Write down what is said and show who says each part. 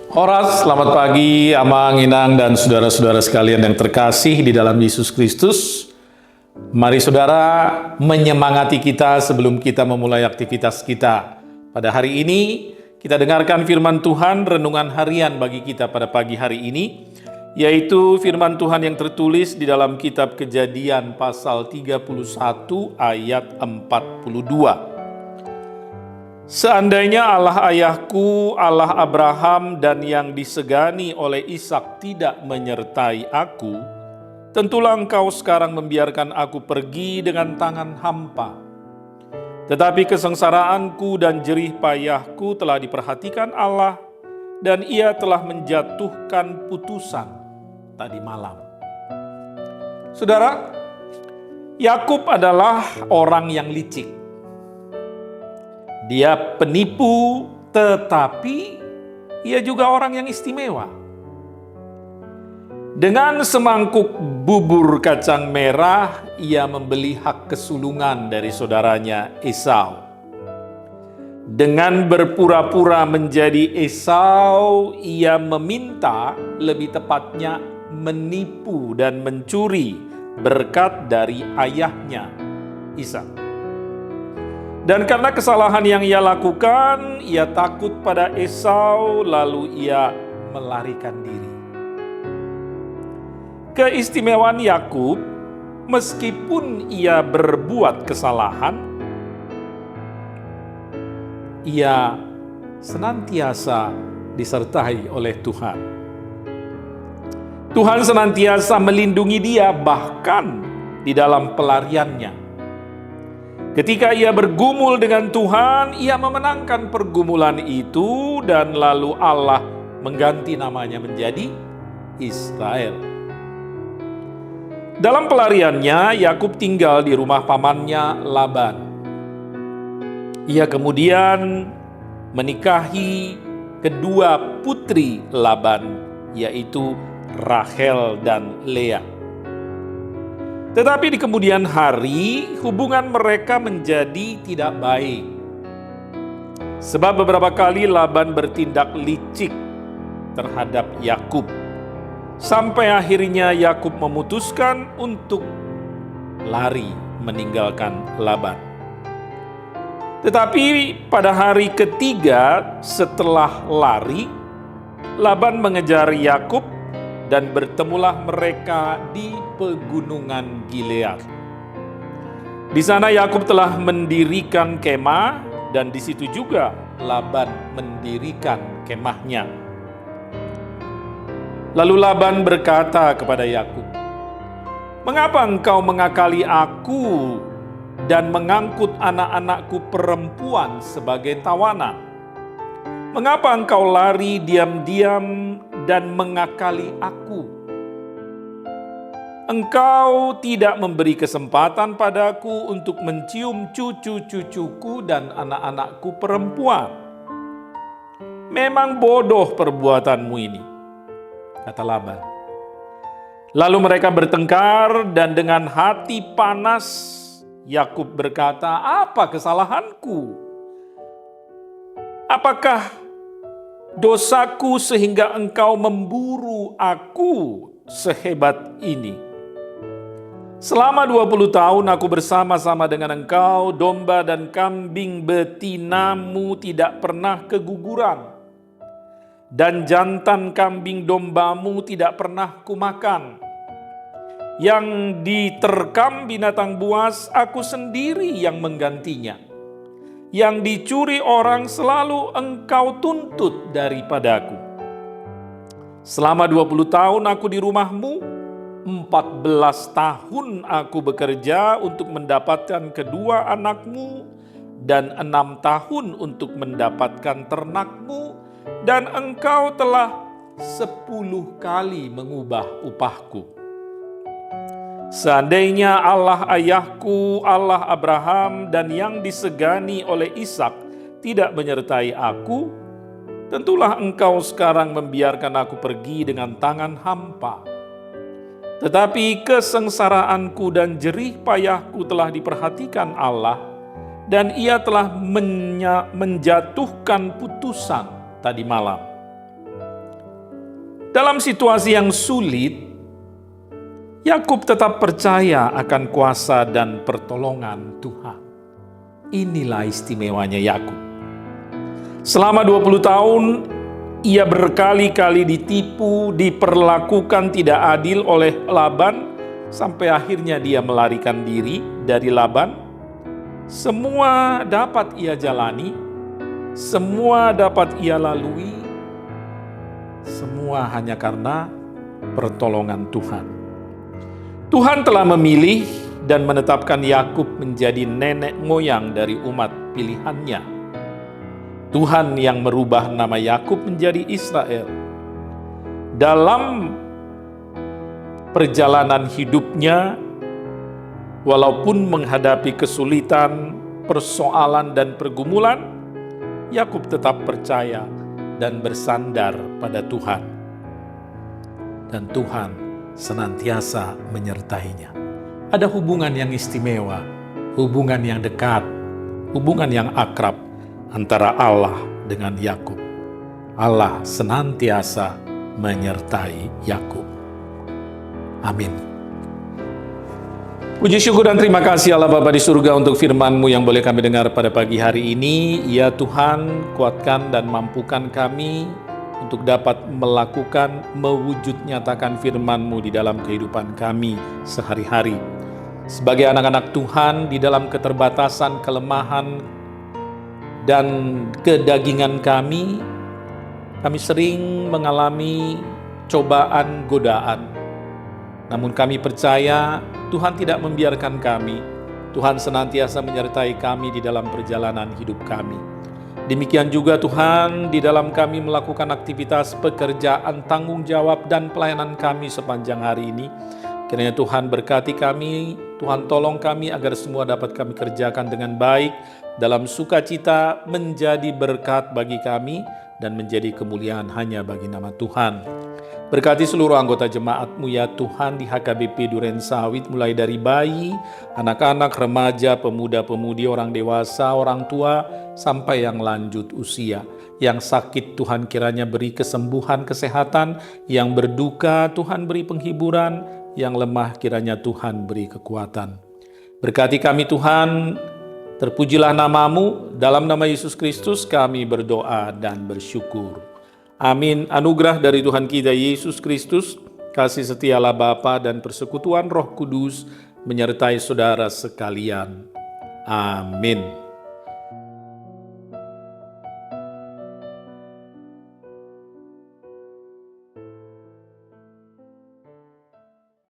Speaker 1: Horas, selamat pagi, Amang, Inang, dan saudara-saudara sekalian yang terkasih di dalam Yesus Kristus. Mari saudara menyemangati kita sebelum kita memulai aktivitas kita. Pada hari ini, kita dengarkan firman Tuhan, renungan harian bagi kita pada pagi hari ini, yaitu firman Tuhan yang tertulis di dalam kitab Kejadian pasal 31 ayat 42. Seandainya Allah ayahku, Allah Abraham dan yang disegani oleh Ishak tidak menyertai aku, tentulah engkau sekarang membiarkan aku pergi dengan tangan hampa. Tetapi kesengsaraanku dan jerih payahku telah diperhatikan Allah, dan Ia telah menjatuhkan putusan tadi malam. Saudara, Yakub adalah orang yang licik. Dia penipu, tetapi ia juga orang yang istimewa. Dengan semangkuk bubur kacang merah, ia membeli hak kesulungan dari saudaranya Esau. Dengan berpura-pura menjadi Esau, ia meminta, lebih tepatnya menipu dan mencuri berkat dari ayahnya Ishak. Dan karena kesalahan yang ia lakukan, ia takut pada Esau, lalu ia melarikan diri. Keistimewaan Yakub, meskipun ia berbuat kesalahan, ia senantiasa disertai oleh Tuhan. Tuhan senantiasa melindungi dia, bahkan di dalam pelariannya. Ketika ia bergumul dengan Tuhan, ia memenangkan pergumulan itu dan lalu Allah mengganti namanya menjadi Israel. Dalam pelariannya, Yakub tinggal di rumah pamannya Laban. Ia kemudian menikahi kedua putri Laban, yaitu Rahel dan Lea. Tetapi di kemudian hari, hubungan mereka menjadi tidak baik. Sebab beberapa kali Laban bertindak licik terhadap Yakub. Sampai akhirnya Yakub memutuskan untuk lari meninggalkan Laban. Tetapi pada hari ketiga setelah lari, Laban mengejar Yakub dan bertemulah mereka di pegunungan Gilead. Di sana Yakub telah mendirikan kemah dan di situ juga Laban mendirikan kemahnya. Lalu Laban berkata kepada Yakub, "Mengapa engkau mengakali aku dan mengangkut anak-anakku perempuan sebagai tawanan? Mengapa engkau lari diam-diam dan mengakali aku? Engkau tidak memberi kesempatan padaku untuk mencium cucu-cucuku dan anak-anakku perempuan. Memang bodoh perbuatanmu ini," kata Laban. Lalu mereka bertengkar dan dengan hati panas Yakub berkata, "Apa kesalahanku? Apakah dosaku sehingga engkau memburu aku sehebat ini? Selama 20 tahun aku bersama-sama dengan engkau, domba dan kambing betinamu tidak pernah keguguran, dan jantan kambing dombamu tidak pernah kumakan. Yang diterkam binatang buas, aku sendiri yang menggantinya. Yang dicuri orang selalu engkau tuntut daripadaku. Selama 20 tahun aku di rumahmu, 14 tahun aku bekerja untuk mendapatkan kedua anakmu, dan 6 tahun untuk mendapatkan ternakmu, dan engkau telah 10 kali mengubah upahku. Seandainya Allah ayahku, Allah Abraham dan yang disegani oleh Ishak tidak menyertai aku, tentulah engkau sekarang membiarkan aku pergi dengan tangan hampa. Tetapi kesengsaraanku dan jerih payahku telah diperhatikan Allah, dan Ia telah menjatuhkan putusan tadi malam. Dalam situasi yang sulit, Yakub tetap percaya akan kuasa dan pertolongan Tuhan. Inilah istimewanya Yakub. Selama 20 tahun, ia berkali-kali ditipu, diperlakukan tidak adil oleh Laban, sampai akhirnya dia melarikan diri dari Laban. Semua dapat ia jalani, semua dapat ia lalui, semua hanya karena pertolongan Tuhan. Tuhan telah memilih dan menetapkan Yakub menjadi nenek moyang dari umat pilihannya. Tuhan yang merubah nama Yakub menjadi Israel. Dalam perjalanan hidupnya, walaupun menghadapi kesulitan, persoalan, dan pergumulan, Yakub tetap percaya dan bersandar pada Tuhan. Dan Tuhan senantiasa menyertainya. Ada hubungan yang istimewa, hubungan yang dekat, hubungan yang akrab antara Allah dengan Yakub. Allah senantiasa menyertai Yakub. Amin. Puji syukur dan terima kasih Allah Bapa di surga untuk firman-Mu yang boleh kami dengar pada pagi hari ini. Ya Tuhan, kuatkan dan mampukan kami untuk dapat melakukan, mewujud nyatakan firman-Mu di dalam kehidupan kami sehari-hari. Sebagai anak-anak Tuhan, di dalam keterbatasan, kelemahan, dan kedagingan kami sering mengalami cobaan, godaan. Namun kami percaya Tuhan tidak membiarkan kami. Tuhan senantiasa menyertai kami di dalam perjalanan hidup kami. Demikian juga Tuhan di dalam kami melakukan aktivitas pekerjaan, tanggung jawab, dan pelayanan kami sepanjang hari ini. Kiranya Tuhan berkati kami, Tuhan tolong kami agar semua dapat kami kerjakan dengan baik, dalam sukacita, menjadi berkat bagi kami, dan menjadi kemuliaan hanya bagi nama Tuhan. Berkati seluruh anggota jemaat-Mu ya Tuhan di HKBP Duren Sawit, mulai dari bayi, anak-anak, remaja, pemuda-pemudi, orang dewasa, orang tua, sampai yang lanjut usia. Yang sakit Tuhan kiranya beri kesembuhan, kesehatan, yang berduka Tuhan beri penghiburan, yang lemah kiranya Tuhan beri kekuatan. Berkati kami Tuhan, terpujilah nama-Mu, dalam nama Yesus Kristus kami berdoa dan bersyukur. Amin. Anugerah dari Tuhan kita Yesus Kristus, kasih setia Allah Bapa dan persekutuan Roh Kudus menyertai saudara sekalian. Amin.